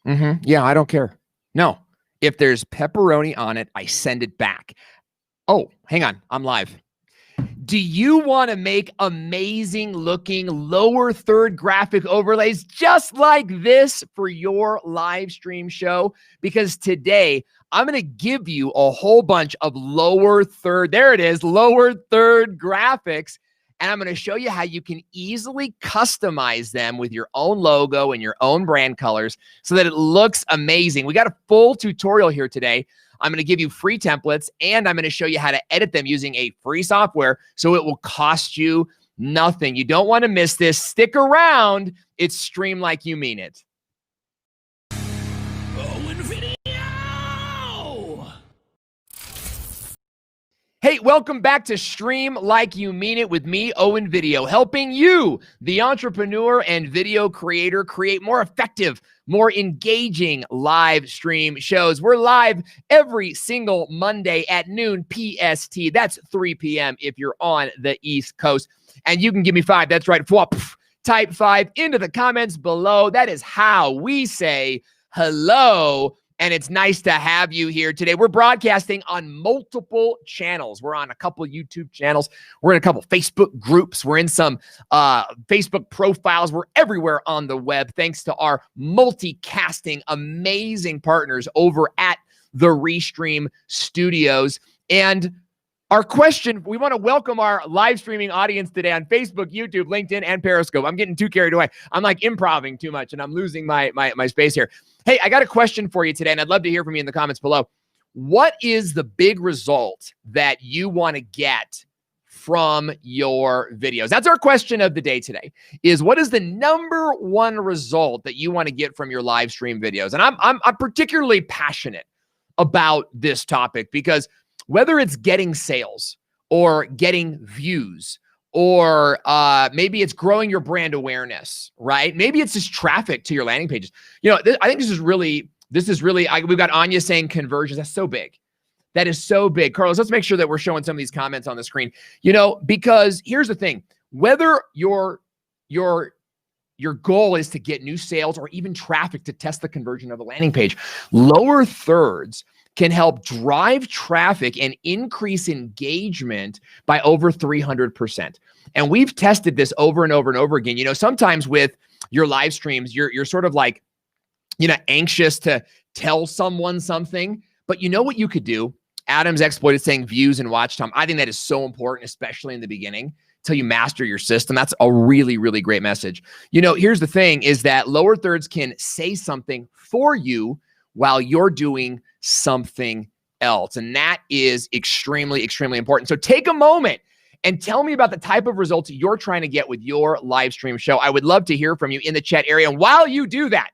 Yeah, I don't care. No, if there's pepperoni on it, I send it back. Oh, hang on. I'm live. Do you want to make amazing looking lower third graphic overlays just like this for your live stream show? Because today I'm going to give you a whole bunch of lower third, there it is, lower third graphics. And I'm going to show you how you can easily customize them with your own logo and your own brand colors so that it looks amazing. We got a full tutorial here today. I'm going to give you free templates, and I'm going to show you how to edit them using a free software so it will cost you nothing. You don't want to miss this. Stick around. It's Stream Like You Mean It. Hey, welcome back to Stream Like You Mean It with me, Owen Video, helping you, the entrepreneur and video creator, create more effective, more engaging live stream shows. We're live every single Monday at noon PST. That's 3 p.m. if you're on the East Coast. And you can give me 5. That's right. Type 5 into the comments below. That is how we say hello. And it's nice to have you here today. We're broadcasting on multiple channels. We're on a couple YouTube channels. We're in a couple Facebook groups. We're in some Facebook profiles. We're everywhere on the web, thanks to our multicasting, amazing partners over at the Restream Studios. And our question, we want to welcome our live streaming audience today on Facebook, YouTube, LinkedIn, and Periscope. I'm getting too carried away. I'm like improvising too much, and I'm losing my space here. Hey, I got a question for you today, and I'd love to hear from you in the comments below. What is the big result that you want to get from your videos? That's our question of the day today, is what is the number one result that you want to get from your live stream videos? And I'm particularly passionate about this topic because whether it's getting sales or getting views, or maybe it's growing your brand awareness, right? Maybe it's just traffic to your landing pages. You know, I think this is really, we've got Anya saying conversions. That's so big. That is so big. Carlos, let's make sure that we're showing some of these comments on the screen, you know, because here's the thing, whether your goal is to get new sales or even traffic to test the conversion of a landing page, lower thirds can help drive traffic and increase engagement by over 300%. And we've tested this over and over and over again. You know, sometimes with your live streams, you're sort of like, you know, anxious to tell someone something, but you know what you could do? Adam's exploit is saying views and watch time. I think that is so important, especially in the beginning, till you master your system. That's a really, really great message. You know, here's the thing is that lower thirds can say something for you while you're doing something else. And that is extremely, extremely important. So take a moment and tell me about the type of results you're trying to get with your live stream show. I would love to hear from you in the chat area. And while you do that,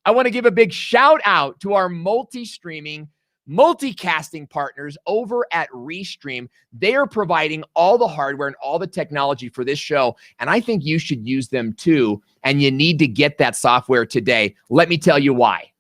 I want to give a big shout out to our multi-streaming, multicasting partners over at Restream. They are providing all the hardware and all the technology for this show. And I think you should use them too. And you need to get that software today. Let me tell you why.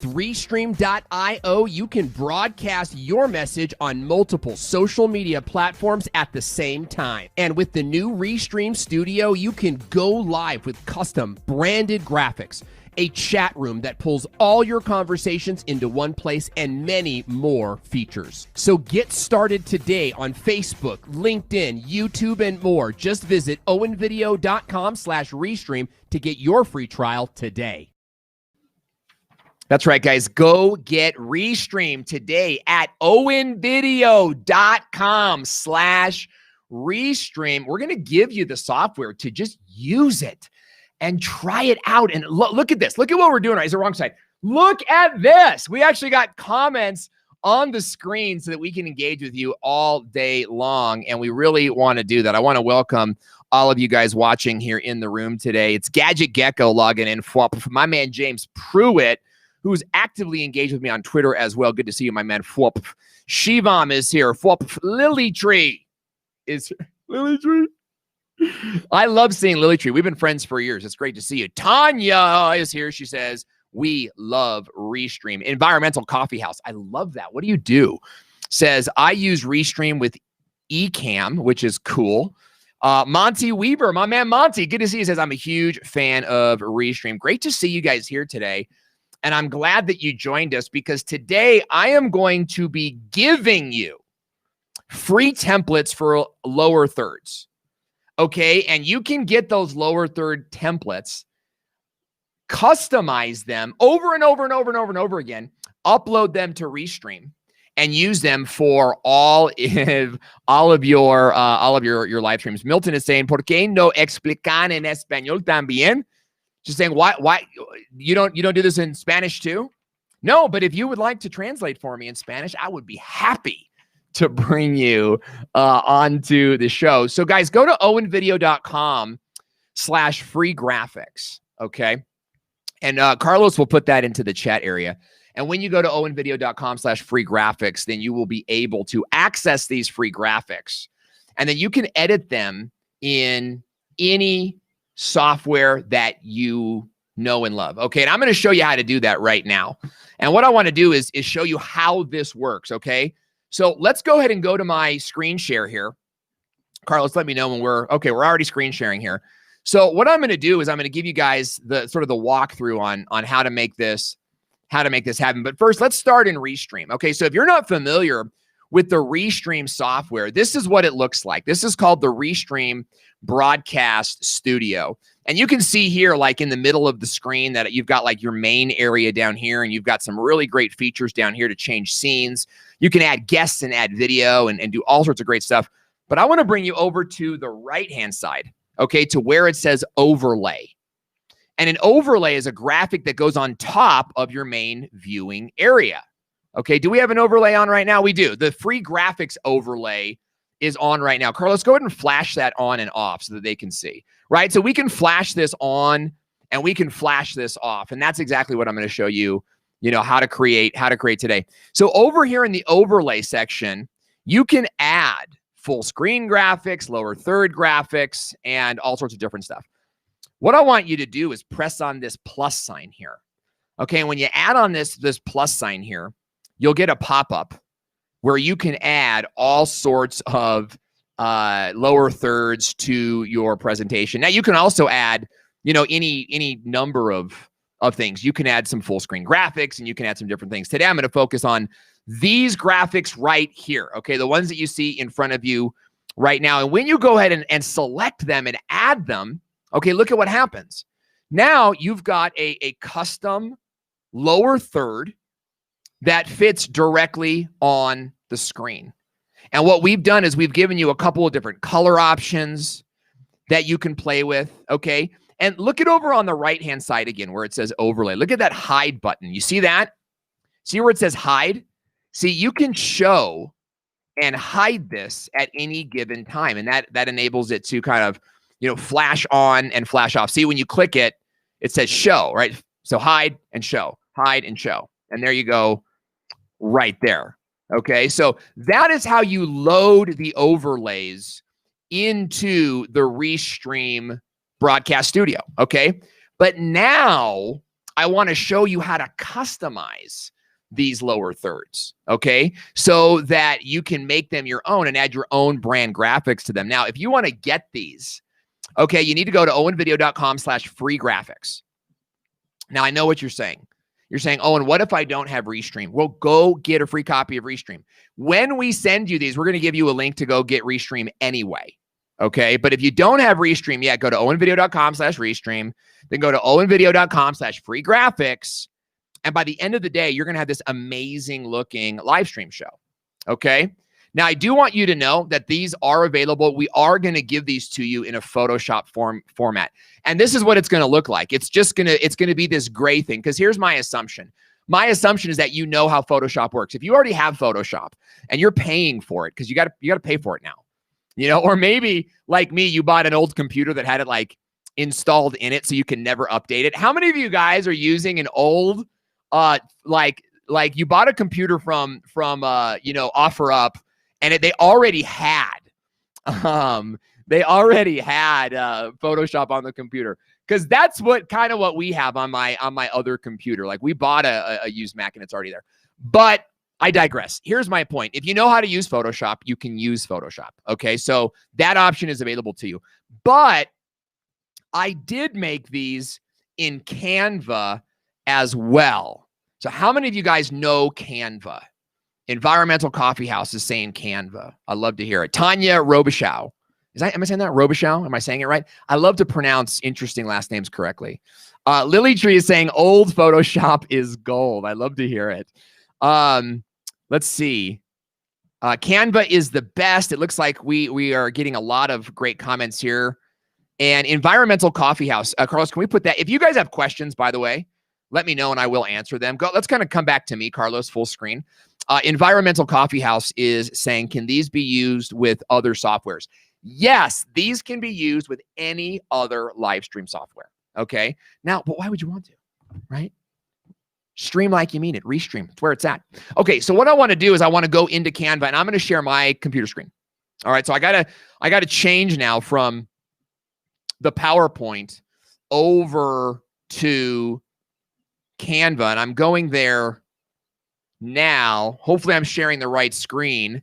Restream.io, you can broadcast your message on multiple social media platforms at the same time. And with the new Restream Studio, you can go live with custom branded graphics, a chat room that pulls all your conversations into one place, and many more features. So get started today on Facebook, LinkedIn, YouTube, and more. Just visit owenvideo.com/Restream to get your free trial today. That's right, guys. Go get Restream today at owenvideo.com/Restream. We're going to give you the software to just use it and try it out. And look at this. Look at what we're doing. Right? It's the wrong side. Look at this. We actually got comments on the screen so that we can engage with you all day long. And we really want to do that. I want to welcome all of you guys watching here in the room today. It's Gadget Gecko logging in. My man, James Pruitt, who's actively engaged with me on Twitter as well. Good to see you, my man. Shivam is here. Lily Tree is here. Lily Tree. I love seeing Lily Tree. We've been friends for years. It's great to see you. Tanya is here. She says, we love Restream. Environmental Coffee House. I love that. What do you do? Says, I use Restream with Ecamm, which is cool. Monty Weaver, my man Monty, good to see you. Says, I'm a huge fan of Restream. Great to see you guys here today. And I'm glad that you joined us because today I am going to be giving you free templates for lower thirds. Okay. And you can get those lower third templates, customize them over and over and over and over and over again, upload them to Restream, and use them for all of your live streams. Milton is saying, ¿Por qué no explican en español también? Just saying, why you don't do this in Spanish too? No, but if you would like to translate for me in Spanish, I would be happy to bring you onto the show. So guys, go to owenvideo.com/free graphics. Okay. And Carlos will put that into the chat area. And when you go to owenvideo.com/free graphics, then you will be able to access these free graphics. And then you can edit them in any software that you know and love. Okay. And I'm going to show you how to do that right now. And what I want to do is show you how this works. Okay. So let's go ahead and go to my screen share here. Carlos, let me know when we're already screen sharing here. So what I'm going to do is I'm going to give you guys the sort of the walkthrough on how to make this happen. But first, let's start in Restream. Okay, so if you're not familiar with the Restream software, this is what it looks like. This is called the Restream Broadcast Studio. And you can see here, like in the middle of the screen, that you've got like your main area down here, and you've got some really great features down here to change scenes. You can add guests and add video and do all sorts of great stuff. But I want to bring you over to the right-hand side, okay, to where it says overlay. And an overlay is a graphic that goes on top of your main viewing area. Okay, do we have an overlay on right now? We do. The free graphics overlay is on right now. Carlos, go ahead and flash that on and off so that they can see, right? So we can flash this on and we can flash this off. And that's exactly what I'm going to show you, how to create today. So over here in the overlay section, you can add full screen graphics, lower third graphics, and all sorts of different stuff. What I want you to do is press on this plus sign here. Okay, and when you add on this plus sign here, you'll get a pop-up where you can add all sorts of lower thirds to your presentation. Now, you can also add, any number of things. You can add some full screen graphics, and you can add some different things. Today, I'm going to focus on these graphics right here, okay? The ones that you see in front of you right now. And when you go ahead and select them and add them, okay, look at what happens. Now you've got a custom lower third that fits directly on the screen. And what we've done is we've given you a couple of different color options that you can play with, okay? And look at over on the right-hand side again where it says overlay. Look at that hide button. You see that? See where it says hide? See, you can show and hide this at any given time. And that enables it to kind of, flash on and flash off. See, when you click it, it says show, right? So hide and show, hide and show. And there you go right there. Okay, so that is how you load the overlays into the Restream Broadcast Studio, okay? But now I want to show you how to customize these lower thirds, okay? So that you can make them your own and add your own brand graphics to them. Now, if you want to get these, okay, you need to go to owenvideo.com/free graphics. Now, I know what you're saying. You're saying, Owen, what if I don't have Restream? Well, go get a free copy of Restream. When we send you these, we're going to give you a link to go get Restream anyway, okay? But if you don't have Restream yet, go to owenvideo.com/Restream, then go to owenvideo.com/free graphics. And by the end of the day, you're going to have this amazing looking live stream show, okay? Now, I do want you to know that these are available. We are going to give these to you in a Photoshop format. And this is what it's going to look like. It's going to be this gray thing, because here's my assumption. My assumption is that you know how Photoshop works. If you already have Photoshop and you're paying for it, because you got to pay for it now, or maybe like me, you bought an old computer that had it like installed in it so you can never update it. How many of you guys are using an old, like you bought a computer from OfferUp, and they already had Photoshop on the computer, because that's what we have on my other computer. Like, we bought a used Mac and it's already there. But I digress. Here's my point. If you know how to use Photoshop, you can use Photoshop. Okay, so that option is available to you. But I did make these in Canva as well. So how many of you guys know Canva? Environmental Coffee House is saying Canva. I love to hear it. Tanya Robichaux. Am I saying that? Robichaux? Am I saying it right? I love to pronounce interesting last names correctly. Lily Tree is saying old Photoshop is gold. I love to hear it. Let's see. Canva is the best. It looks like we are getting a lot of great comments here. And Environmental Coffee House. Carlos, can we put that? If you guys have questions, by the way, let me know and I will answer them. Let's kind of come back to me, Carlos, full screen. Environmental Coffee House is saying, can these be used with other softwares? Yes, these can be used with any other live stream software. Okay. Now, but why would you want to? Right? Stream like you mean it. Restream. It's where it's at. Okay. So what I want to do is I want to go into Canva and I'm going to share my computer screen. All right. So I gotta change now from the PowerPoint over to Canva, and I'm going there now. Hopefully I'm sharing the right screen,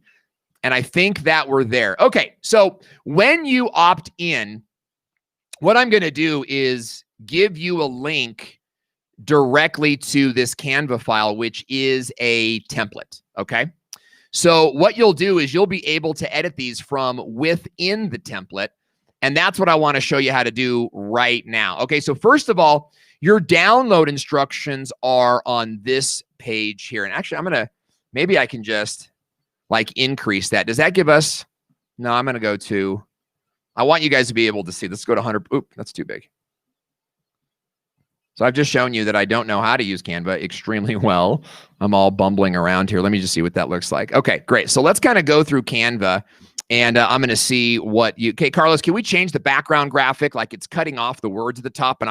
and I think that we're there. Okay, so when you opt in, what I'm going to do is give you a link directly to this Canva file, which is a template, okay? So what you'll do is you'll be able to edit these from within the template, and that's what I want to show you how to do right now. Okay, so first of all, your download instructions are on this page here. And actually, maybe I can just like increase that. Does that give us, no, I'm going to go to, I want you guys to be able to see. Let's go to 100. Oop, that's too big. So I've just shown you that I don't know how to use Canva extremely well. I'm all bumbling around here. Let me just see what that looks like. Okay, great. So let's kind of go through Canva. And I'm going to see what you, okay, Carlos, can we change the background graphic? Like it's cutting off the words at the top and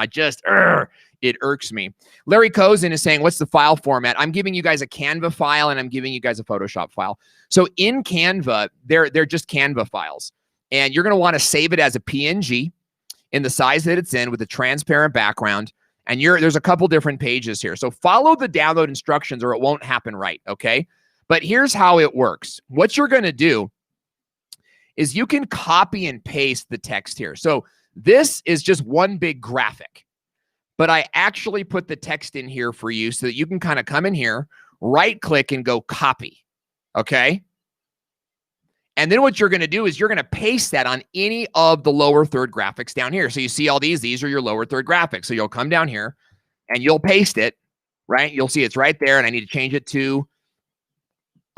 it irks me. Larry Kozin is saying, what's the file format? I'm giving you guys a Canva file and I'm giving you guys a Photoshop file. So in Canva, they're just Canva files. And you're going to want to save it as a PNG in the size that it's in with a transparent background. And there's a couple different pages here. So follow the download instructions or it won't happen right, okay? But here's how it works. What you're going to do is you can copy and paste the text here. So this is just one big graphic, but I actually put the text in here for you so that you can kind of come in here, right click and go copy. Okay. And then what you're going to do is you're going to paste that on any of the lower third graphics down here. So you see all these are your lower third graphics. So you'll come down here and you'll paste it, right? You'll see it's right there and I need to change it to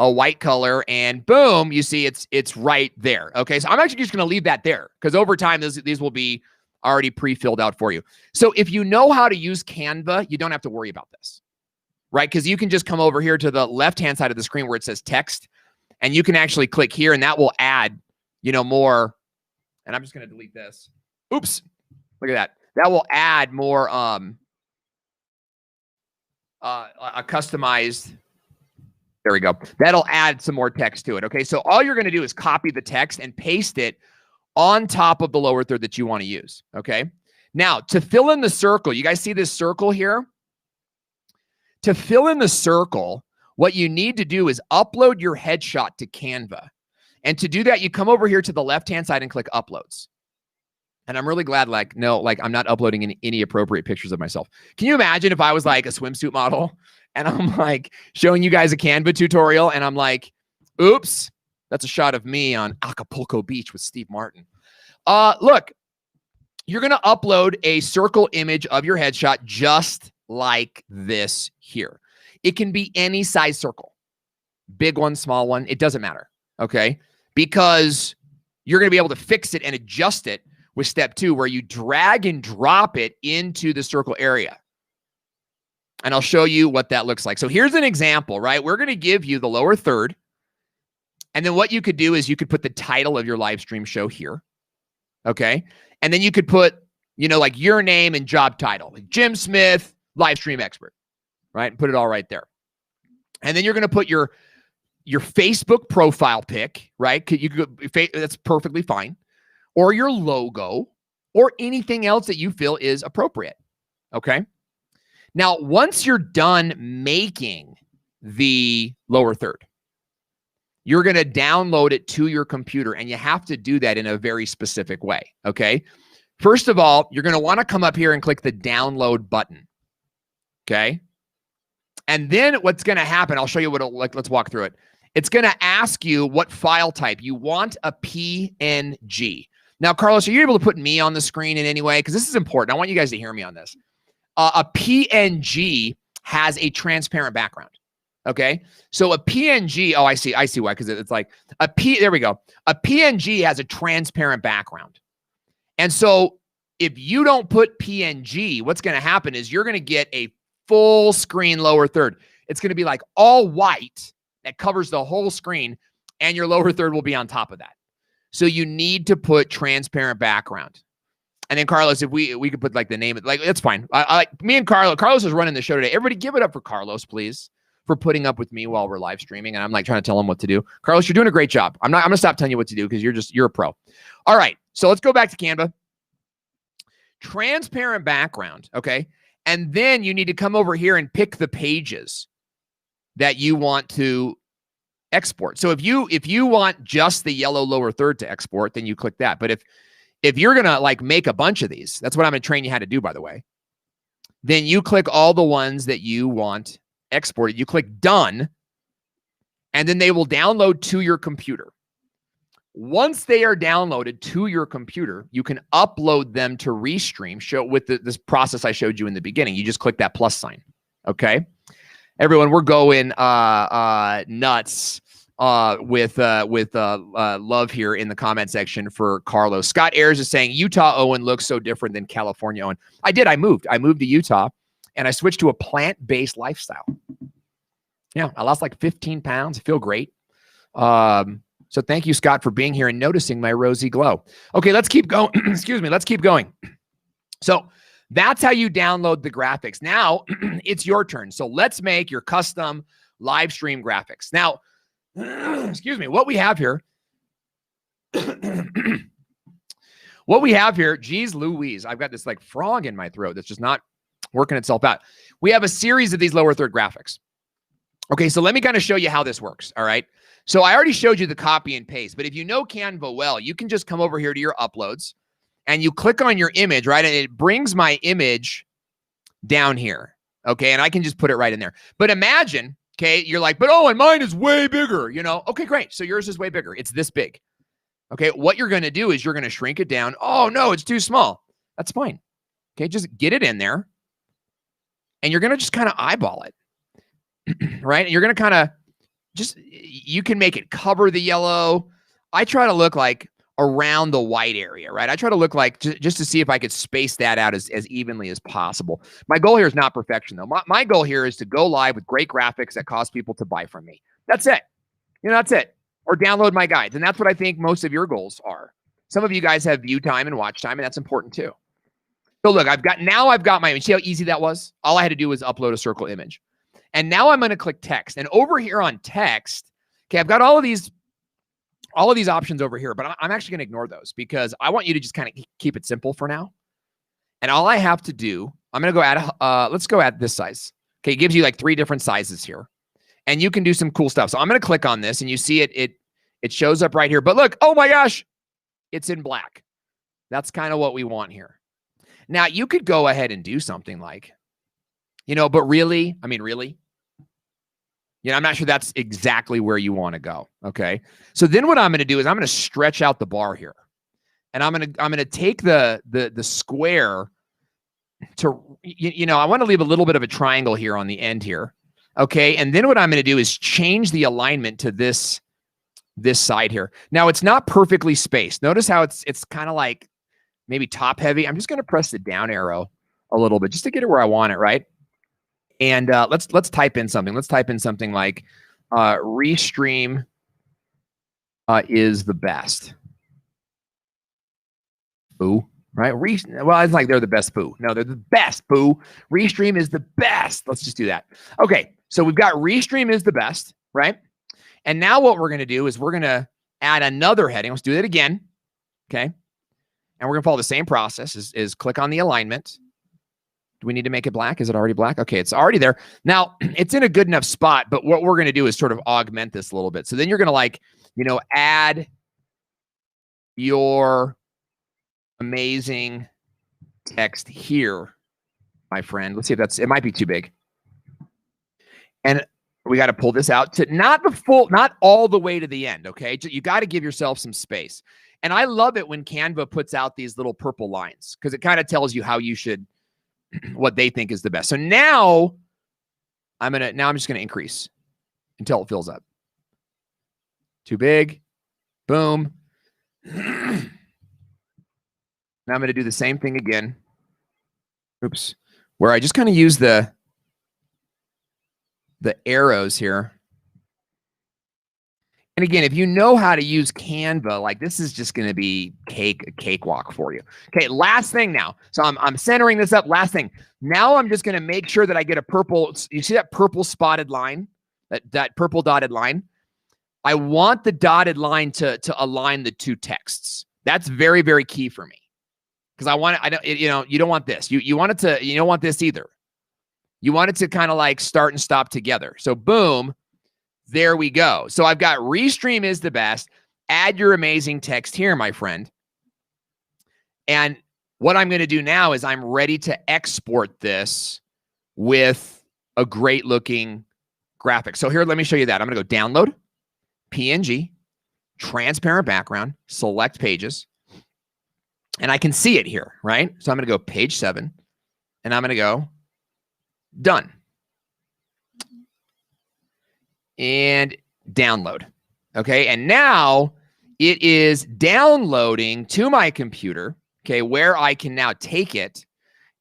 a white color and boom, you see it's right there. Okay, so I'm actually just going to leave that there because over time, these will be already pre-filled out for you. So if you know how to use Canva, you don't have to worry about this, right? Because you can just come over here to the left-hand side of the screen where it says text and you can actually click here and that will add, more, and I'm just going to delete this. Oops, look at that. That will add more a customized, there we go. That'll add some more text to it. Okay, so all you're going to do is copy the text and paste it on top of the lower third that you want to use. Okay, now to fill in the circle, you guys see this circle here? To fill in the circle, what you need to do is upload your headshot to Canva. And to do that, you come over here to the left-hand side and click uploads. And I'm really glad, I'm not uploading any appropriate pictures of myself. Can you imagine if I was like a swimsuit model and I'm like showing you guys a Canva tutorial and I'm like, oops, that's a shot of me on Acapulco Beach with Steve Martin. Look, you're going to upload a circle image of your headshot just like this here. It can be any size circle, big one, small one, it doesn't matter, okay? Because you're going to be able to fix it and adjust it with step 2 where you drag and drop it into the circle area. And I'll show you what that looks like. So here's an example, right? We're going to give you the lower third. And then what you could do is you could put the title of your live stream show here. Okay. And then you could put, like your name and job title, like Jim Smith, live stream expert, right? And put it all right there. And then you're going to put your Facebook profile pic, right? That's perfectly fine. Or your logo or anything else that you feel is appropriate. Okay. Now, once you're done making the lower third. You're going to download it to your computer, and you have to do that in a very specific way, okay? First of all, you're going to want to come up here and click the download button, okay? And then what's going to happen, I'll show you what it'll like. Let's walk through it. It's going to ask you what file type. You want a PNG. Now, Carlos, are you able to put me on the screen in any way? Because this is important. I want you guys to hear me on this. A PNG has a transparent background. Okay, so a PNG, oh, I see why, because it's like there we go. A PNG has a transparent background. And so if you don't put PNG, what's going to happen is you're going to get a full screen lower third. It's going to be like all white that covers the whole screen, and your lower third will be on top of that. So you need to put transparent background. And then Carlos, if we could put like the name, like that's fine. Me and Carlos is running the show today. Everybody give it up for Carlos, please, for putting up with me while we're live streaming. And I'm like trying to tell him what to do. Carlos, you're doing a great job. I'm going to stop telling you what to do because you're a pro. All right. So let's go back to Canva. Transparent background. Okay. And then you need to come over here and pick the pages that you want to export. So if you want just the yellow lower third to export, then you click that. But if you're going to like make a bunch of these, that's what I'm going to train you how to do, by the way, then you click all the ones that you want exported. You click done, and then they will download to your computer. Once they are downloaded to your computer, you can upload them to Restream with this process I showed you in the beginning. You just click that plus sign. Okay. Everyone, we're going nuts with love here in the comment section for Carlos. Scott Ayers is saying Utah Owen looks so different than California Owen. I moved to Utah, and I switched to a plant-based lifestyle. Yeah, I lost like 15 pounds. I feel great. So thank you, Scott, for being here and noticing my rosy glow. Okay, let's keep going. Excuse me. Let's keep going. So that's how you download the graphics. Now it's your turn. So let's make your custom live stream graphics. Now, excuse me, what we have here, geez Louise, I've got this like frog in my throat that's just not working itself out. We have a series of these lower third graphics. Okay, so let me kind of show you how this works, all right? So I already showed you the copy and paste, but if you know Canva well, you can just come over here to your uploads, and you click on your image, right? And it brings my image down here, okay? And I can just put it right in there. But imagine, okay, you're like, but oh, and mine is way bigger, you know? Okay, great. So yours is way bigger. It's this big. Okay, what you're going to do is you're going to shrink it down. Oh, no, it's too small. That's fine. Okay, just get it in there. And you're going to just kind of eyeball it, right? And you're going to kind of you can make it cover the yellow. I try to look like around the white area, right? I try to look like just to see if I could space that out as evenly as possible. My goal here is not perfection, though. My goal here is to go live with great graphics that cause people to buy from me. That's it. You know, that's it. Or download my guides. And that's what I think most of your goals are. Some of you guys have view time and watch time, and that's important too. So look, I've got my image. See how easy that was? All I had to do was upload a circle image. And now I'm going to click text. And over here on text, okay, I've got all of these options over here, but I'm actually going to ignore those because I want you to just kind of keep it simple for now. And all I have to do, I'm going to go add, let's go add this size. Okay, it gives you like 3 different sizes here. And you can do some cool stuff. So I'm going to click on this, and you see it shows up right here. But look, oh my gosh, it's in black. That's kind of what we want here. Now, you could go ahead and do something like, you know, but really, I mean, really? You know, I'm not sure that's exactly where you want to go, okay? So then what I'm going to do is I'm going to stretch out the bar here. And I'm going to take the square to, you know, I want to leave a little bit of a triangle here on the end here, okay? And then what I'm going to do is change the alignment to this side here. Now, it's not perfectly spaced. Notice how it's kind of like maybe top heavy. I'm just going to press the down arrow a little bit just to get it where I want it, right? And let's type in something. Let's type in something like Restream is the best. Boo, right? Well, it's like they're the best boo. No, they're the best boo. Restream is the best. Let's just do that. Okay, so we've got Restream is the best, right? And now what we're going to do is we're going to add another heading. Let's do that again, okay? And we're going to follow the same process. Is click on the alignment. Do we need to make it black? Is it already black? Okay, it's already there. Now, it's in a good enough spot, but what we're going to do is sort of augment this a little bit. So then you're going to like, add your amazing text here, my friend. Let's see if it might be too big. And we got to pull this out to not all the way to the end, okay? You got to give yourself some space. And I love it when Canva puts out these little purple lines because it kind of tells you how you should, what they think is the best. So now I'm just going to increase until it fills up. Too big. Boom. Now I'm going to do the same thing again. Oops. Where I just kind of use the arrows here. And again, if you know how to use Canva, like this is just going to be a cakewalk for you. Okay, last thing now. So I'm centering this up. Last thing. Now I'm just going to make sure that I get a purple. You see that purple spotted line? That purple dotted line? I want the dotted line to align the two texts. That's very, very key for me. Because you don't want this. You want it to, you don't want this either. You want it to kind of like start and stop together. So boom, there we go. So I've got Restream is the best. Add your amazing text here, my friend. And what I'm going to do now is I'm ready to export this with a great looking graphic. So here, let me show you that. I'm going to go download, PNG, transparent background, select pages. And I can see it here, right? So I'm going to go page 7 and I'm going to go done. And download. Okay. And now it is downloading to my computer. Okay. Where I can now take it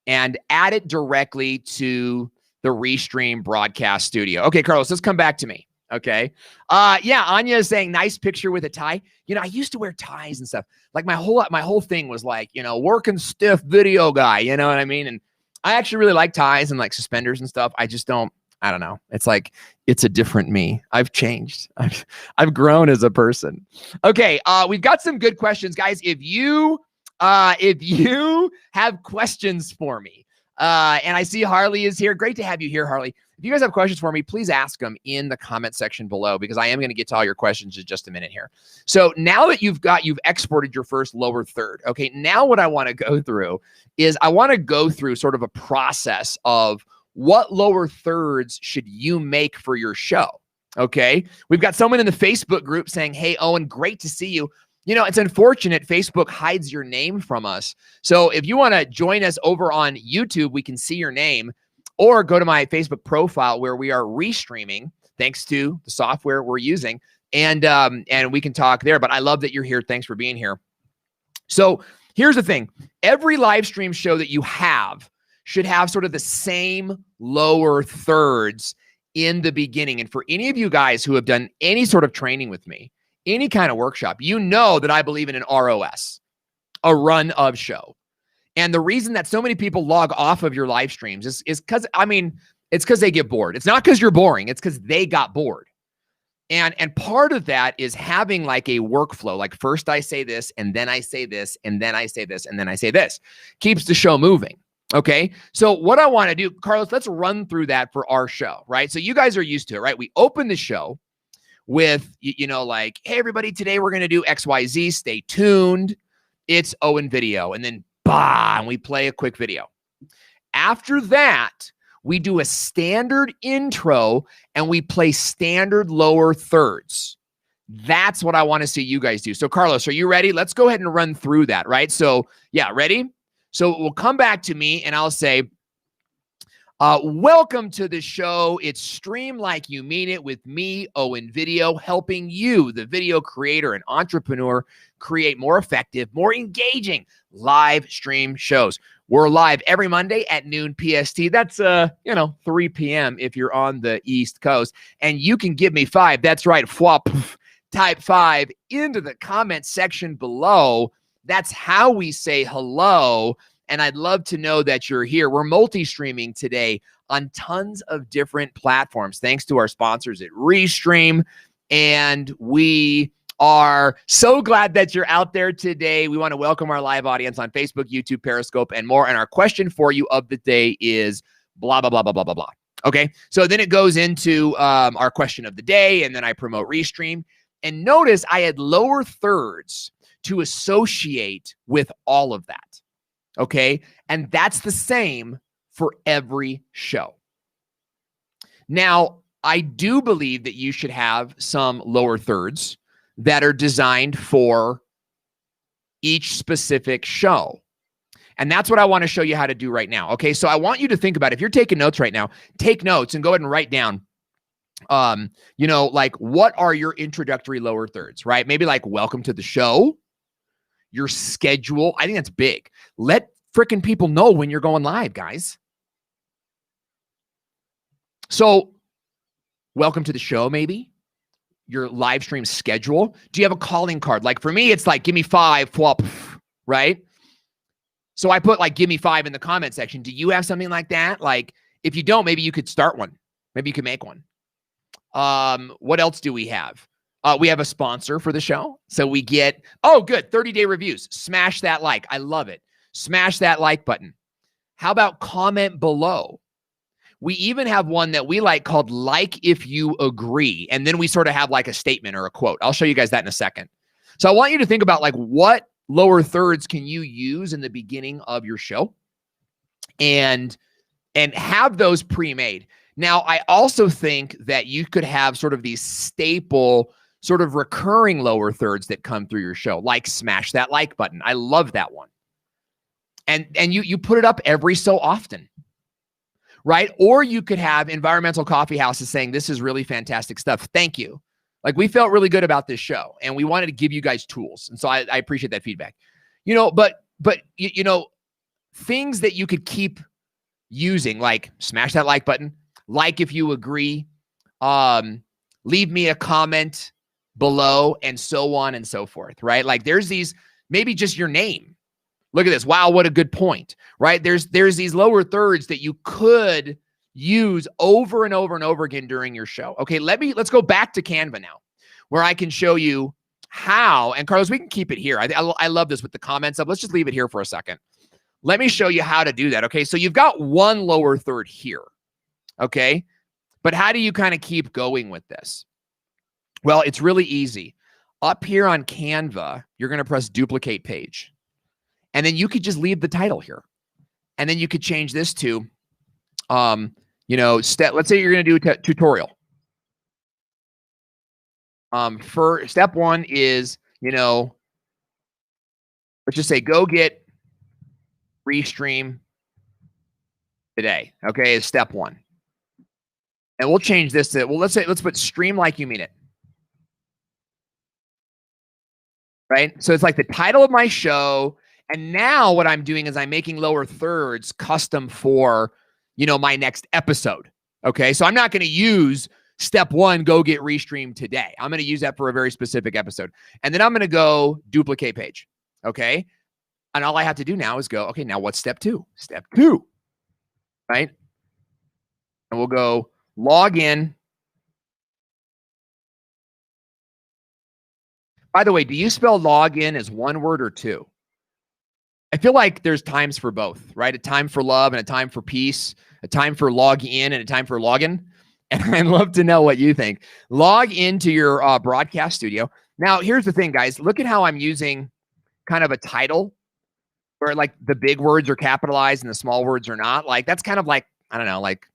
and add it directly to the Restream Broadcast Studio. Okay, Carlos, let's come back to me. Okay. Yeah. Anya is saying nice picture with a tie. I used to wear ties and stuff. Like my whole thing was like, working stiff video guy, you know what I mean? And I actually really like ties and like suspenders and stuff. I don't know. It's like, it's a different me. I've changed. I've grown as a person. Okay. We've got some good questions, guys. If you have questions for me, and I see Harley is here. Great to have you here, Harley. If you guys have questions for me, please ask them in the comment section below because I am going to get to all your questions in just a minute here. So now that you've exported your first lower third, okay, now what I want to go through is I want to go through sort of a process of what lower thirds should you make for your show, okay? We've got someone in the Facebook group saying, hey, Owen, great to see you. It's unfortunate Facebook hides your name from us. So if you want to join us over on YouTube, we can see your name. Or go to my Facebook profile where we are restreaming thanks to the software we're using. And we can talk there. But I love that you're here. Thanks for being here. So here's the thing. Every live stream show that you have should have sort of the same lower thirds in the beginning. And for any of you guys who have done any sort of training with me, any kind of workshop, you know that I believe in an ROS, a run of show. And the reason that so many people log off of your live streams is because, it's because they get bored. It's not because you're boring. It's because they got bored. And part of that is having like a workflow. Like first I say this, and then I say this, and then I say this, and then I say this. Keeps the show moving. Okay. So what I want to do, Carlos, let's run through that for our show, right? So you guys are used to it, right? We open the show with, like, hey, everybody, today we're going to do XYZ. Stay tuned. It's Owen Video. And then and we play a quick video. After that, we do a standard intro and we play standard lower thirds. That's what I want to see you guys do. So Carlos, are you ready? Let's go ahead and run through that, right? So yeah, ready? So we'll come back to me and I'll say, welcome to the show. It's Stream Like You Mean It with me, Owen Video, helping you, the video creator and entrepreneur, create more effective, more engaging live stream shows. We're live every Monday at noon PST. That's 3 p.m. if you're on the East Coast. And you can give me 5. That's right. Type 5 into the comment section below. That's how we say hello. And I'd love to know that you're here. We're multi-streaming today on tons of different platforms, thanks to our sponsors at Restream. And we are so glad that you're out there today. We want to welcome our live audience on Facebook, YouTube, Periscope, and more. And our question for you of the day is blah, blah, blah, blah, blah, blah, blah. Okay, so then it goes into our question of the day, and then I promote Restream. And notice I had lower thirds to associate with all of that. Okay, and that's the same for every show. Now, I do believe that you should have some lower thirds that are designed for each specific show. And that's what I want to show you how to do right now. Okay, so I want you to think about, if you're taking notes right now, take notes and go ahead and write down, like, what are your introductory lower thirds, right? Maybe like welcome to the show, your schedule. I think that's big. Let freaking people know when you're going live, guys. So welcome to the show, maybe your live stream schedule. Do you have a calling card? Like for me, it's like, give me 5, flop, right? So I put like, give me 5 in the comment section. Do you have something like that? Like if you don't, maybe you could start one. Maybe you could make one. What else do we have? We have a sponsor for the show. So we get, oh, good, 30-day reviews. Smash that like. I love it. Smash that like button. How about comment below? We even have one that we like called like if you agree. And then we sort of have like a statement or a quote. I'll show you guys that in a second. So I want you to think about like what lower thirds can you use in the beginning of your show and have those pre-made. Now, I also think that you could have sort of these staple sort of recurring lower thirds that come through your show, like smash that like button. I love that one. And you put it up every so often. Right? Or you could have environmental coffee houses saying, this is really fantastic stuff. Thank you. Like we felt really good about this show and we wanted to give you guys tools. And so I appreciate that feedback, but things that you could keep using, like smash that like button, like if you agree, leave me a comment below, and so on and so forth, right? Like there's these, maybe just your name. Look at this. Wow, what a good point, right? There's these lower thirds that you could use over and over and over again during your show. Okay, let's go back to Canva now, where I can show you how, and Carlos, we can keep it here. I love this with the comments up. Let's just leave it here for a second. Let me show you how to do that. Okay, so you've got one lower third here, okay? But how do you kind of keep going with this? Well, it's really easy. Up here on Canva, you're going to press duplicate page. And then you could just leave the title here. And then you could change this to, let's say you're going to do a tutorial. For step 1 is, let's just say, go get Restream today. Okay, is step 1. And we'll change this to, well, let's put stream like you mean it. Right? So it's like the title of my show. And now what I'm doing is I'm making lower thirds custom for, my next episode. Okay. So I'm not going to use step 1, go get Restream today. I'm going to use that for a very specific episode. And then I'm going to go duplicate page. Okay. And all I have to do now is go, okay, now what's step 2? Step 2. Right. And we'll go log in. By the way, do you spell login as one word or two? I feel like there's times for both, right? A time for love and a time for peace, a time for log in and a time for login. And I'd love to know what you think. Log into your broadcast studio. Now, here's the thing, guys. Look at how I'm using kind of a title where like the big words are capitalized and the small words are not. Like that's kind of like, I don't know, like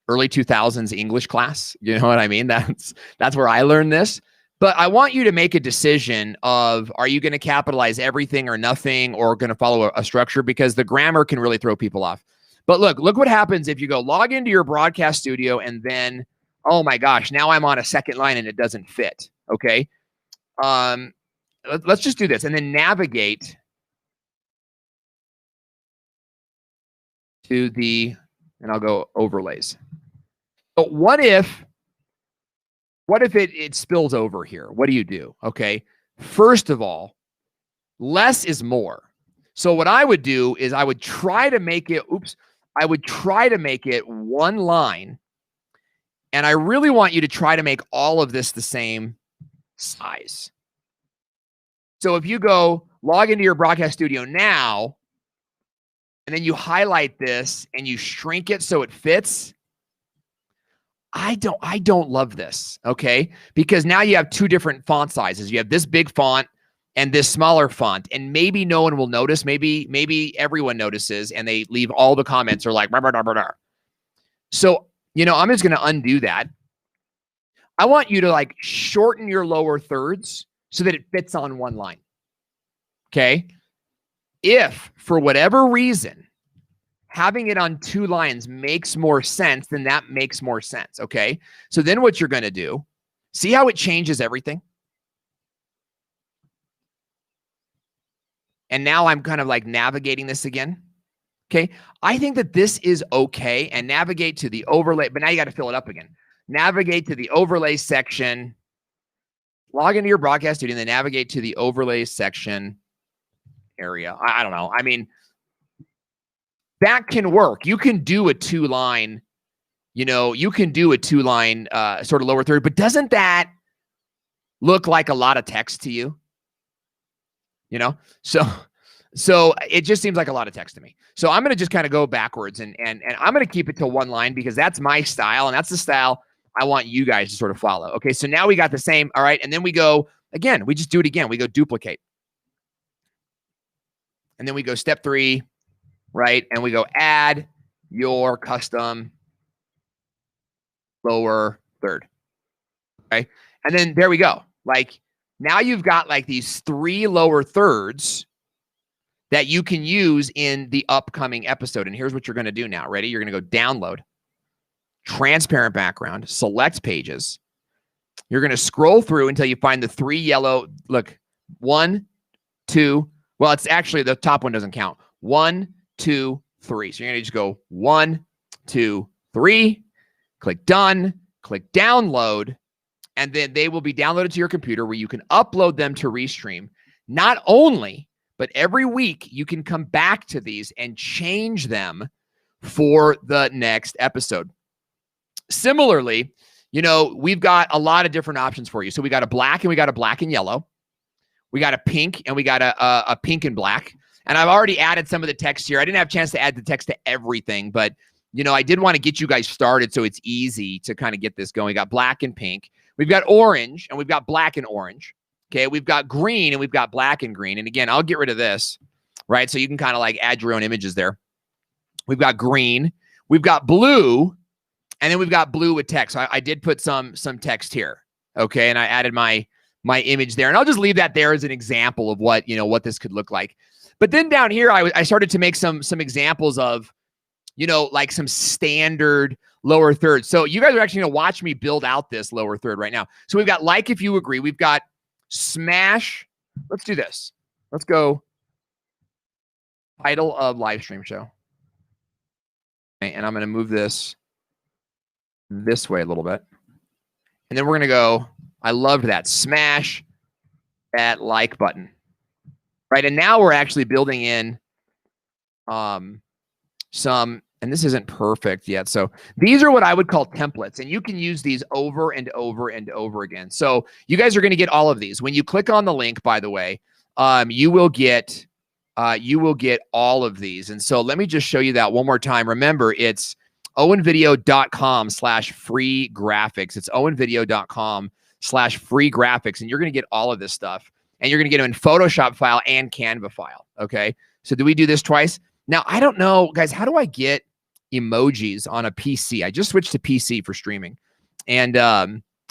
early 2000s English class. You know what I mean? That's where I learned this. But I want you to make a decision of, are you going to capitalize everything or nothing, or going to follow a structure? Because the grammar can really throw people off. But look what happens if you go log into your broadcast studio and then, oh my gosh, now I'm on a second line and it doesn't fit. Okay. Let's just do this and then navigate to the, and I'll go overlays. But what if it spills over here? What do you do? Okay. First of all, less is more. So what I would do is I would try to make it, I would try to make it one line. And I really want you to try to make all of this the same size. So if you go log into your broadcast studio now, and then you highlight this and you shrink it so it fits, I don't love this, okay? Because now you have two different font sizes. You have this big font and this smaller font, and maybe no one will notice. Maybe everyone notices, and they leave all the comments are like, blah, blah, blah, blah, blah. So, I'm just going to undo that. I want you to like shorten your lower thirds so that it fits on one line, okay? If for whatever reason, having it on two lines makes more sense, then that makes more sense, okay? So then what you're going to do, see how it changes everything? And now I'm kind of like navigating this again, okay? I think that this is okay, and navigate to the overlay, but now you got to fill it up again. Navigate to the overlay section, log into your broadcast studio, and then navigate to the overlay section area. I don't know. I mean, that can work. You can do a two-line, you can do a two-line sort of lower third, but doesn't that look like a lot of text to you? So it just seems like a lot of text to me. So I'm going to just kind of go backwards and I'm going to keep it to one line because that's my style and that's the style I want you guys to sort of follow. Okay, so now we got the same. All right, and then we go again. We just do it again. We go duplicate. And then we go step 3, right? And we go add your custom lower third. Okay, and then there we go. Like now you've got like these 3 lower thirds that you can use in the upcoming episode. And here's what you're going to do now. Ready? You're going to go download, transparent background, select pages. You're going to scroll through until you find the 3 yellow. Look, 1, 2. Well, it's actually the top one doesn't count. 1, 2, 3. So you're going to just go 1, 2, 3. Click done. Click download. And then they will be downloaded to your computer where you can upload them to Restream. Not only, but every week you can come back to these and change them for the next episode. Similarly, we've got a lot of different options for you. So we got a black and we got a black and yellow. We got a pink and we got a pink and black. And I've already added some of the text here. I didn't have a chance to add the text to everything, but I did want to get you guys started so it's easy to kind of get this going. We got black and pink. We've got orange and we've got black and orange. Okay, we've got green and we've got black and green. And again, I'll get rid of this, right? So you can kind of like add your own images there. We've got green, we've got blue, and then we've got blue with text. So I did put some text here, okay? And I added my image there. And I'll just leave that there as an example of what, what this could look like. But then down here, I started to make some examples of, like some standard lower third. So you guys are actually going to watch me build out this lower third right now. So we've got like if you agree. We've got smash. Let's do this. Let's go title of live stream show. Okay, and I'm going to move this way a little bit. And then we're going to go, I loved that, smash that like button. Right, and now we're actually building in some, and this isn't perfect yet. So these are what I would call templates, and you can use these over and over and over again. So you guys are going to get all of these. When you click on the link, by the way, you will get all of these. And so let me just show you that one more time. Remember, it's owenvideo.com/free graphics. It's owenvideo.com/free graphics, and you're going to get all of this stuff. And you're going to get them in Photoshop file and Canva file, okay? So do we do this twice? Now, I don't know, guys, how do I get emojis on a PC? I just switched to PC for streaming. And I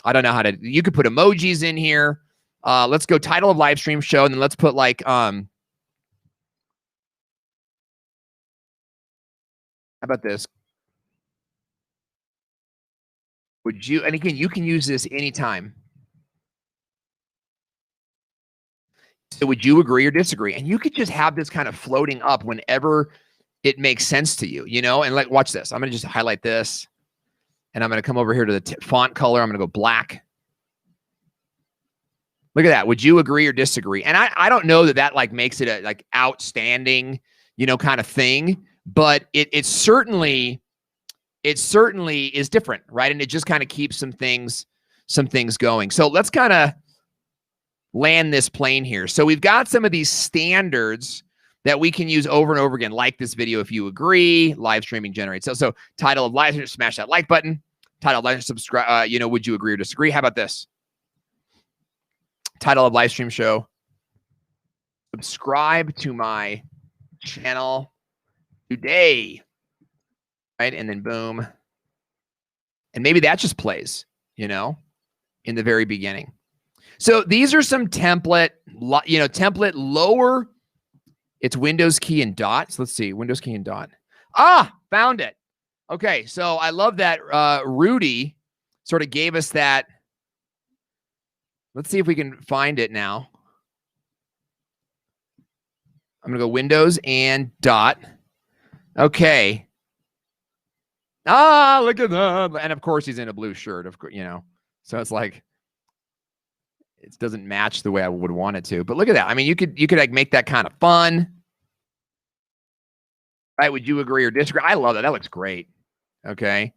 don't know how to, you could put emojis in here. Let's go title of live stream show, and then let's put like, how about this? Would you, and again, you can use this anytime. So would you agree or disagree? And you could just have this kind of floating up whenever it makes sense to you, and like, watch this. I'm going to just highlight this and I'm going to come over here to the font color. I'm going to go black. Look at that. Would you agree or disagree? And I don't know that like makes it a like outstanding, kind of thing, but it certainly is different, right? And it just kind of keeps some things going. So let's kind of land this plane here. So we've got some of these standards that we can use over and over again. Like this video if you agree. Live streaming generates. So title of live stream, smash that like button. Title of live subscribe. Would you agree or disagree? How about this? Title of live stream show. Subscribe to my channel today. Right? And then boom. And maybe that just plays, in the very beginning. So these are some template, template lower. It's Windows key and dot. So let's see, Windows key and dot. Found it. Okay, so I love that Rudy sort of gave us that. Let's see if we can find it now. I'm going to go Windows and dot. Okay. Look at that. And of course, he's in a blue shirt, of course, So it's like, it doesn't match the way I would want it to. But look at that. I mean, you could like make that kind of fun. Right? Would you agree or disagree? I love that. That looks great. Okay.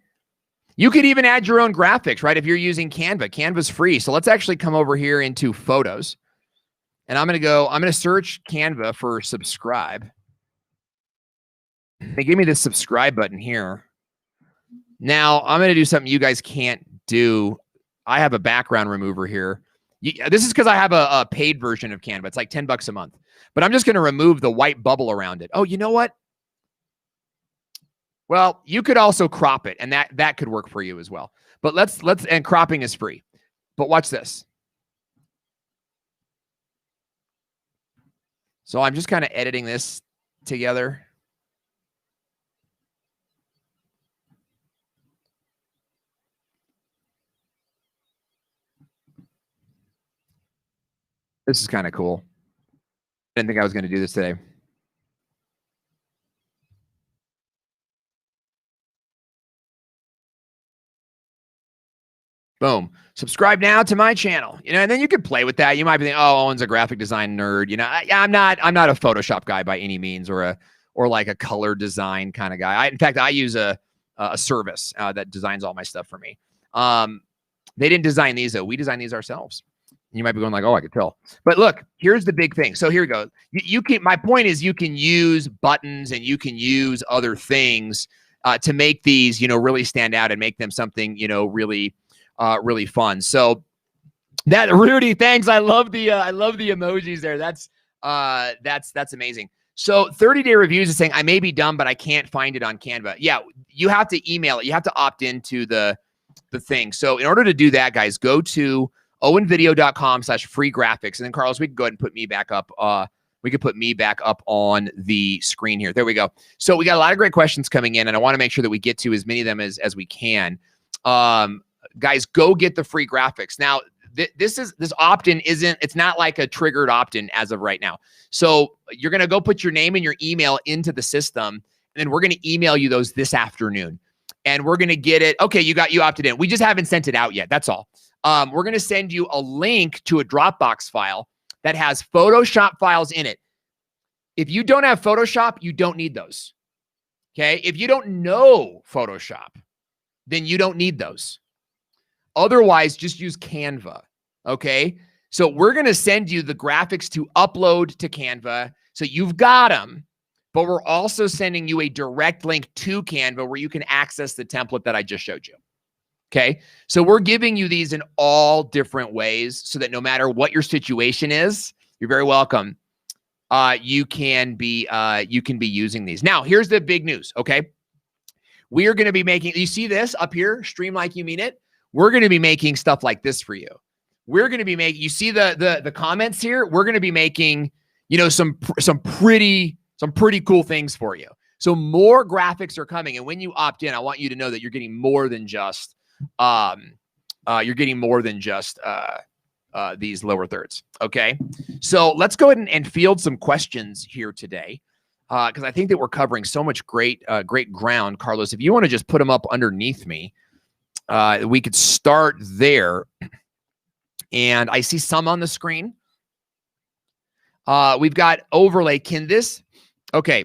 You could even add your own graphics, right? If you're using Canva. Canva's free. So let's actually come over here into photos. And I'm going to search Canva for subscribe. They give me this subscribe button here. Now, I'm going to do something you guys can't do. I have a background remover here. This is because I have a paid version of Canva. It's like $10 a month. But I'm just going to remove the white bubble around it. Oh, you know what? Well, you could also crop it, and that could work for you as well. But and cropping is free. But watch this. So I'm just kind of editing this together. This is kind of cool. I didn't think I was going to do this today. Boom. Subscribe now to my channel. And then you could play with that. You might be thinking, oh, Owen's a graphic design nerd. I'm not a Photoshop guy by any means, or like a color design kind of guy. In fact, I use a service that designs all my stuff for me. They didn't design these though. We designed these ourselves. You might be going like, oh, I could tell. But look, here's the big thing. So here we go. My point is you can use buttons and you can use other things to make these, really stand out and make them something, really fun. So that Rudy, thanks. I love the emojis there. That's amazing. So 30-day reviews is saying I may be dumb, but I can't find it on Canva. Yeah, you have to email it. You have to opt into the thing. So in order to do that, guys, go to owenvideo.com/free graphics. And then Carlos, we can go ahead and put me back up. We could put me back up on the screen here. There we go. So we got a lot of great questions coming in, and I want to make sure that we get to as many of them as we can. Guys, go get the free graphics. Now, this opt-in it's not like a triggered opt-in as of right now. So you're going to go put your name and your email into the system, and then we're going to email you those this afternoon. And we're going to get it. Okay, you opted in. We just haven't sent it out yet. That's all. We're going to send you a link to a Dropbox file that has Photoshop files in it. If you don't have Photoshop, you don't need those. Okay? If you don't know Photoshop, then you don't need those. Otherwise, just use Canva. Okay? So we're going to send you the graphics to upload to Canva. So you've got them, but we're also sending you a direct link to Canva where you can access the template that I just showed you. Okay. So we're giving you these in all different ways so that no matter what your situation is, you're very welcome. You can be using these. Now, here's the big news. Okay. We are going to be making, you see this up here, Stream Like You Mean It. We're going to be making stuff like this for you. We're going to be making, you see the comments here. We're going to be making, some pretty cool things for you. So more graphics are coming. And when you opt in, I want you to know that you're getting more than just, these lower thirds. Okay. So let's go ahead and field some questions here today. Cause I think that we're covering so much great ground. Carlos, if you want to just put them up underneath me, we could start there. And I see some on the screen. We've got overlay. Okay.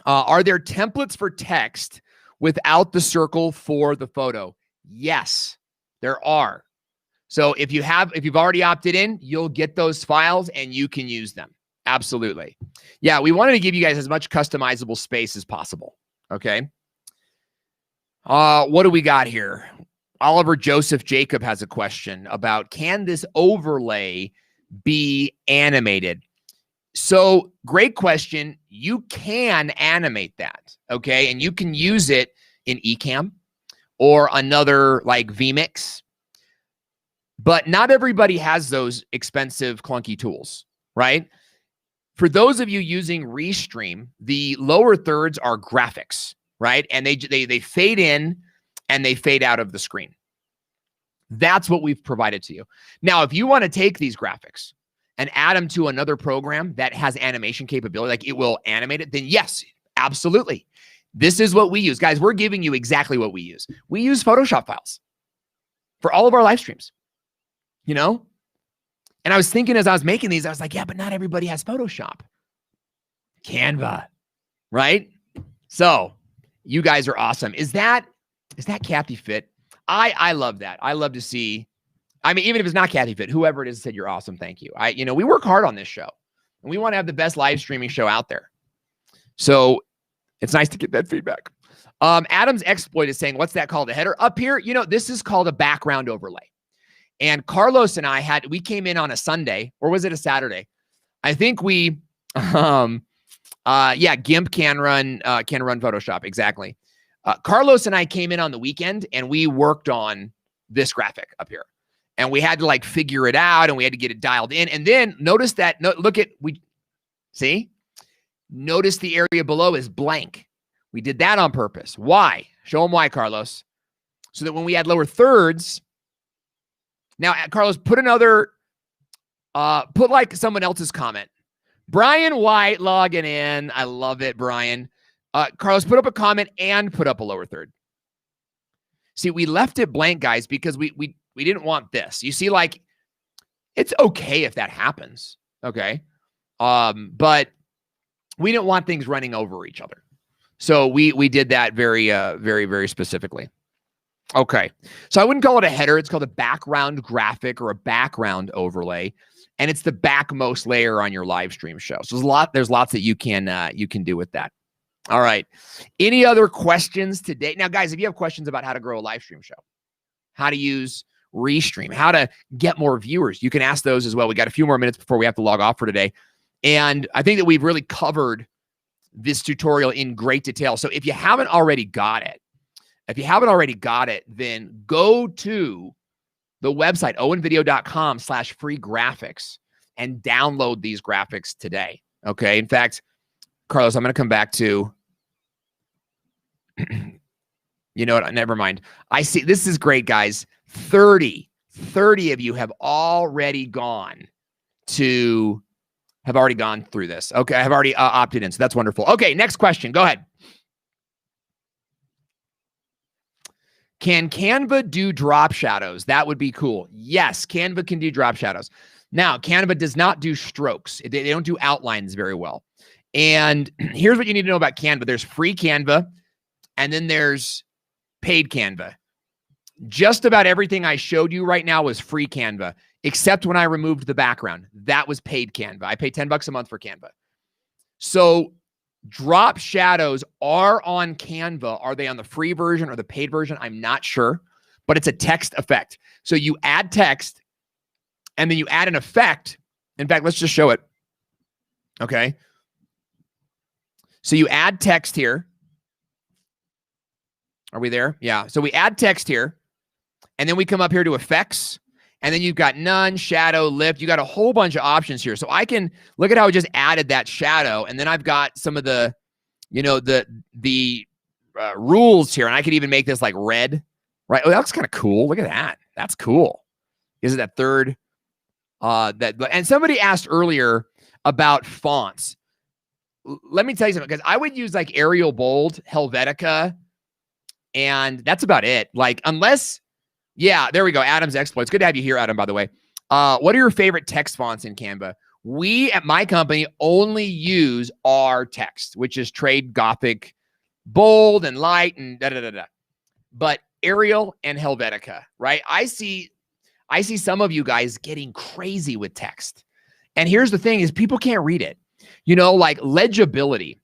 Are there templates for text without the circle for the photo? Yes, there are. So if you've already opted in, you'll get those files and you can use them. Absolutely. Yeah, we wanted to give you guys as much customizable space as possible. Okay. What do we got here? Oliver Joseph Jacob has a question about, can this overlay be animated? So great question. You can animate that. Okay. And you can use it in Ecamm or another like vMix. But not everybody has those expensive, clunky tools, right? For those of you using Restream, the lower thirds are graphics, right? And they fade in and they fade out of the screen. That's what we've provided to you. Now, if you want to take these graphics and add them to another program that has animation capability, like it will animate it, then yes, absolutely. This is what we use. Guys, we're giving you exactly what we use. We use Photoshop files for all of our live streams. You know? And I was thinking as I was making these, I was like, yeah, but not everybody has Photoshop. Canva, right? So you guys are awesome. Is that Kathy Fit? I love that. I love to see, I mean, even if it's not Kathy Fit, whoever it is said, you're awesome. Thank you. We work hard on this show and we want to have the best live streaming show out there. So it's nice to get that feedback. Adam's Exploit is saying, what's that called? A header up here? This is called a background overlay. And Carlos and we came in on a Sunday, or was it a Saturday? I think GIMP can run Photoshop. Exactly. Carlos and I came in on the weekend and we worked on this graphic up here and we had to like figure it out and we had to get it dialed in. And then notice that, notice the area below is blank. We did that on purpose. Why? Show them why, Carlos. So that when we add lower thirds, now, Carlos, put like someone else's comment. Brian White logging in. I love it, Brian. Carlos, put up a comment and put up a lower third. See, we left it blank, guys, because we didn't want this. You see, like, it's okay if that happens, okay? But we didn't want things running over each other. So we did that very, very specifically. Okay. So I wouldn't call it a header. It's called a background graphic or a background overlay. And it's the backmost layer on your live stream show. So there's lots that you can do with that. All right. Any other questions today? Now, guys, if you have questions about how to grow a live stream show, how to use Restream, how to get more viewers, you can ask those as well. We got a few more minutes before we have to log off for today. And I think that we've really covered this tutorial in great detail. So if you haven't already got it, then go to the website, owenvideo.com/free graphics and download these graphics today. Okay. In fact, Carlos, I'm going to come back to, you know what? Never mind. I see. This is great, guys. 30 of you have already gone through this. Okay. I have already opted in. So that's wonderful. Okay. Next question. Go ahead. Can Canva do drop shadows? That would be cool. Yes, Canva can do drop shadows. Now, Canva does not do strokes. They don't do outlines very well. And here's what you need to know about Canva. There's free Canva, and then there's paid Canva. Just about everything I showed you right now was free Canva, except when I removed the background. That was paid Canva. I pay $10 a month for Canva. So drop shadows are on Canva. Are they on the free version or the paid version? I'm not sure, but it's a text effect. So you add text and then you add an effect. In fact, let's just show it. Okay. So you add text here. Are we there? Yeah. So we add text here and then we come up here to effects. And then you've got none, shadow, lift. You got a whole bunch of options here. So I can look at how I just added that shadow. And then I've got some of the, the rules here. And I could even make this like red, right? Oh, that looks kind of cool. Look at that. That's cool. Is it that third? And somebody asked earlier about fonts. Let me tell you something, because I would use like Arial Bold, Helvetica, and that's about it. Like, unless... Yeah, there we go. Adam's Exploits. Good to have you here, Adam, by the way. What are your favorite text fonts in Canva? We at my company only use our text, which is Trade, Gothic, Bold, and Light, and da-da-da-da. But Arial and Helvetica, right? I see I see some of you guys getting crazy with text. And here's the thing is people can't read it. You know, like legibility.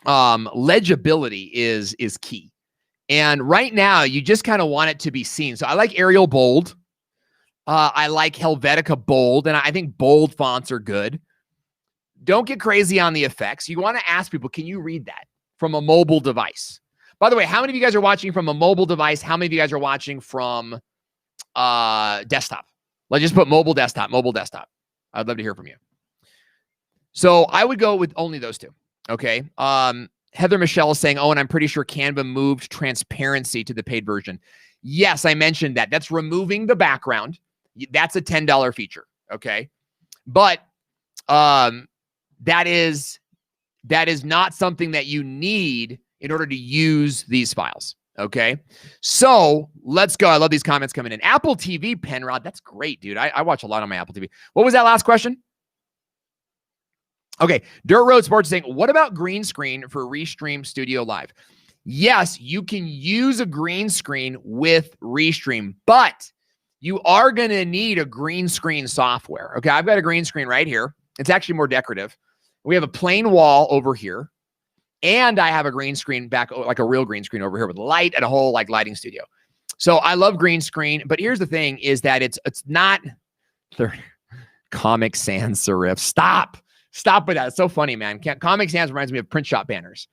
Legibility is key. And right now, you just kind of want it to be seen. So I like Arial bold. I like Helvetica bold, and I think bold fonts are good. Don't get crazy on the effects. You want to ask people, can you read that from a mobile device? By the way, how many of you guys are watching from a mobile device? How many of you guys are watching from desktop? Let's just put mobile desktop. I'd love to hear from you. So I would go with only those two. Okay. Heather Michelle is saying, oh, and I'm pretty sure Canva moved transparency to the paid version. Yes, I mentioned that. That's removing the background. That's a $10 feature. Okay. But that is not something that you need in order to use these files. Okay. So let's go. I love these comments coming in. Apple TV, Penrod. That's great, dude. I watch a lot on my Apple TV. What was that last question? Okay, Dirt Road Sports saying, what about green screen for Restream Studio Live? Yes, you can use a green screen with Restream, but you are going to need a green screen software. Okay, I've got a green screen right here. It's actually more decorative. We have a plain wall over here, and I have a green screen back, like a real green screen over here with light and a whole like lighting studio. So I love green screen, but here's the thing is that it's not Comic Sans serif. Stop with that. It's so funny, man. Comic Sans reminds me of print shop banners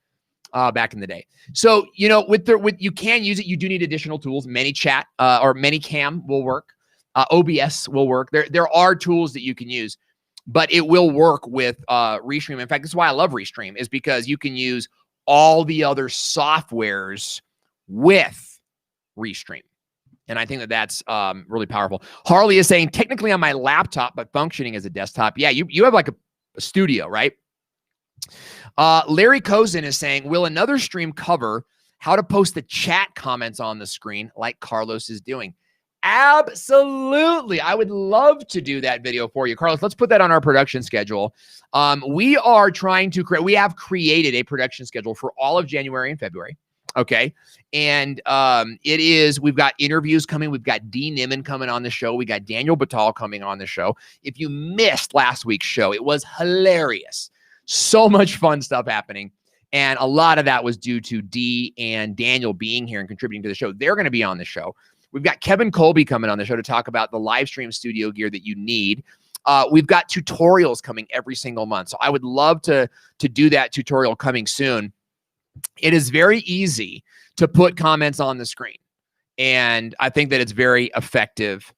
back in the day. So, you know, with you can use it. You do need additional tools. ManyChat or ManyCam will work. OBS will work. There are tools that you can use, but it will work with Restream. In fact, this is why I love Restream, is because you can use all the other softwares with Restream. And I think that that's really powerful. Harley is saying, technically on my laptop, but functioning as a desktop. Yeah, you have like a studio, right? Larry Cozen is saying, will another stream cover how to post the chat comments on the screen like Carlos is doing? Absolutely. I would love to do that video for you. Carlos, let's put that on our production schedule. We are trying to create, we have created a production schedule for all of January and February. Okay. And we've got interviews coming. We've got Dee Niman coming on the show. We got Daniel Batal coming on the show. If you missed last week's show, it was hilarious. So much fun stuff happening. And a lot of that was due to Dee and Daniel being here and contributing to the show. They're going to be on the show. We've got Kevin Colby coming on the show to talk about the Livestream Studio gear that you need. We've got tutorials coming every single month. So I would love to do that tutorial coming soon. It is very easy to put comments on the screen, and I think that it's very effective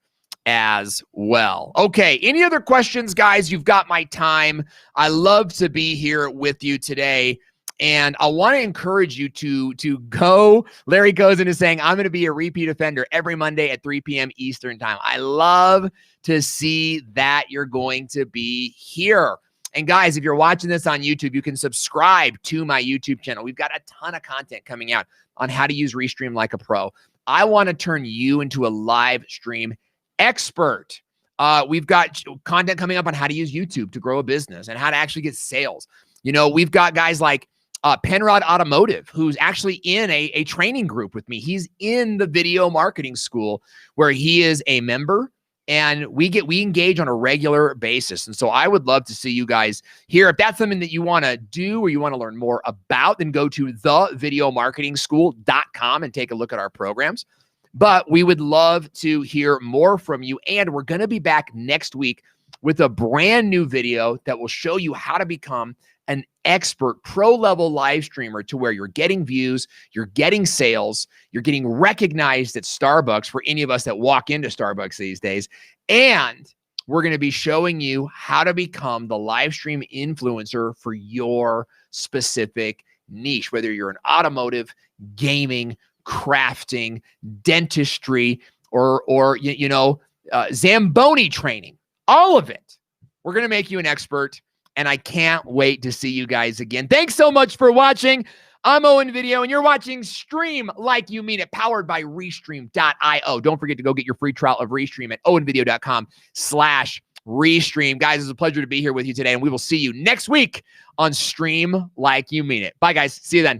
as well. Okay, any other questions, guys? You've got my time. I love to be here with you today, and I want to encourage you to go. Larry Cozen is saying, I'm going to be a repeat offender every Monday at 3 p.m. Eastern time. I love to see that you're going to be here. And guys, if you're watching this on YouTube, you can subscribe to my YouTube channel. We've got a ton of content coming out on how to use Restream like a pro. I want to turn you into a live stream expert. We've got content coming up on how to use YouTube to grow a business and how to actually get sales. You know, we've got guys like Penrod Automotive, who's actually in a training group with me. He's in the video marketing school where he is a member. And we engage on a regular basis. And so I would love to see you guys here. If that's something that you want to do or you want to learn more about, then go to thevideomarketingschool.com and take a look at our programs. But we would love to hear more from you. And we're going to be back next week with a brand new video that will show you how to become an expert pro-level live streamer to where you're getting views, you're getting sales, you're getting recognized at Starbucks for any of us that walk into Starbucks these days. And we're going to be showing you how to become the live stream influencer for your specific niche, whether you're in automotive, gaming, crafting, dentistry, or Zamboni training, all of it. We're going to make you an expert. And I can't wait to see you guys again. Thanks so much for watching. I'm Owen Video, and you're watching Stream Like You Mean It, powered by Restream.io. Don't forget to go get your free trial of Restream at owenvideo.com/Restream. Guys, it's a pleasure to be here with you today, and we will see you next week on Stream Like You Mean It. Bye, guys. See you then.